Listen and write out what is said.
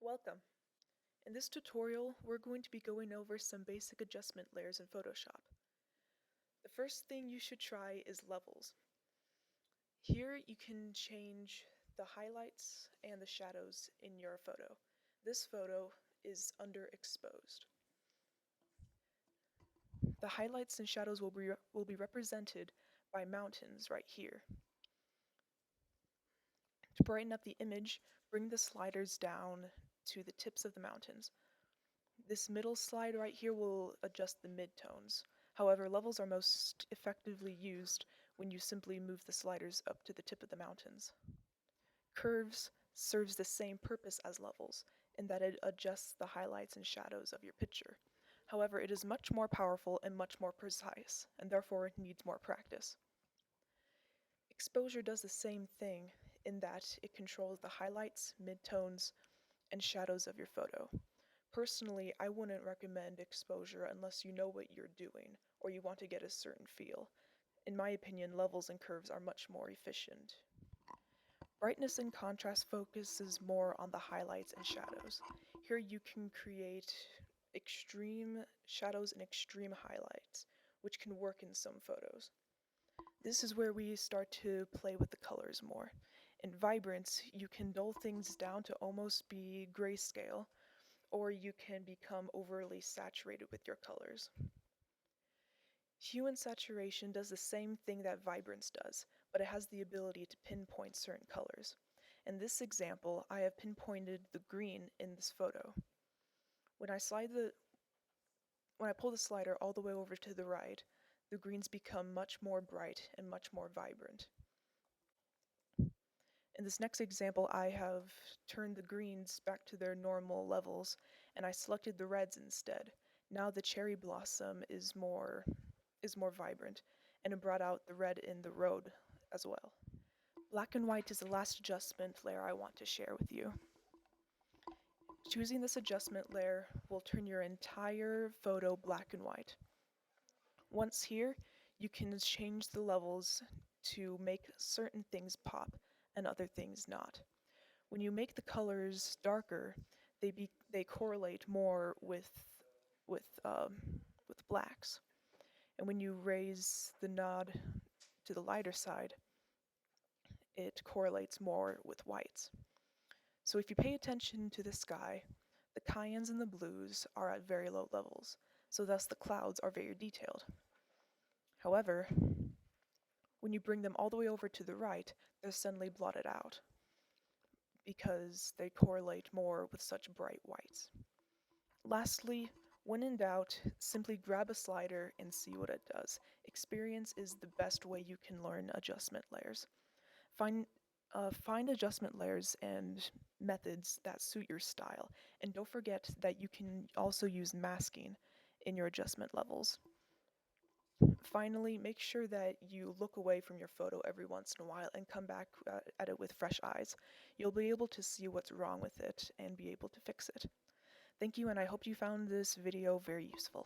Welcome. In this tutorial, we're going to be going over some basic adjustment layers in Photoshop. The first thing you should try is levels. Here you can change the highlights and the shadows in your photo. This photo is underexposed. The highlights and shadows will be represented by mountains right here. To brighten up the image, bring the sliders down to the tips of the mountains. This middle slide right here will adjust the midtones. However, levels are most effectively used when you simply move the sliders up to the tip of the mountains. Curves serves the same purpose as levels in that it adjusts the highlights and shadows of your picture. However, it is much more powerful and much more precise, and therefore it needs more practice. Exposure does the same thing in that it controls the highlights, midtones, and shadows of your photo. Personally, I wouldn't recommend exposure unless you know what you're doing or you want to get a certain feel. In my opinion, levels and curves are much more efficient. Brightness and contrast focuses more on the highlights and shadows. Here you can create extreme shadows and extreme highlights, which can work in some photos. This is where we start to play with the colors more. In vibrance, you can dull things down to almost be grayscale, or you can become overly saturated with your colors. Hue and saturation does the same thing that vibrance does, but it has the ability to pinpoint certain colors. In this example, I have pinpointed the green in this photo. When I pull the slider all the way over to the right, the greens become much more bright and much more vibrant. In this next example, I have turned the greens back to their normal levels, and I selected the reds instead. Now the cherry blossom is more vibrant, and it brought out the red in the road as well. Black and white is the last adjustment layer I want to share with you. Choosing this adjustment layer will turn your entire photo black and white. Once here, you can change the levels to make certain things pop and other things not. When you make the colors darker, they correlate more with blacks. And when you raise the nod to the lighter side, it correlates more with whites. So if you pay attention to the sky, the cayennes and the blues are at very low levels, so thus the clouds are very detailed. However, when you bring them all the way over to the right, they're suddenly blotted out because they correlate more with such bright whites. Lastly, when in doubt, simply grab a slider and see what it does. Experience is the best way you can learn adjustment layers. Find adjustment layers and methods that suit your style, and don't forget that you can also use masking in your adjustment levels. Finally, make sure that you look away from your photo every once in a while and come back at it with fresh eyes. You'll be able to see what's wrong with it and be able to fix it. Thank you, and I hope you found this video very useful.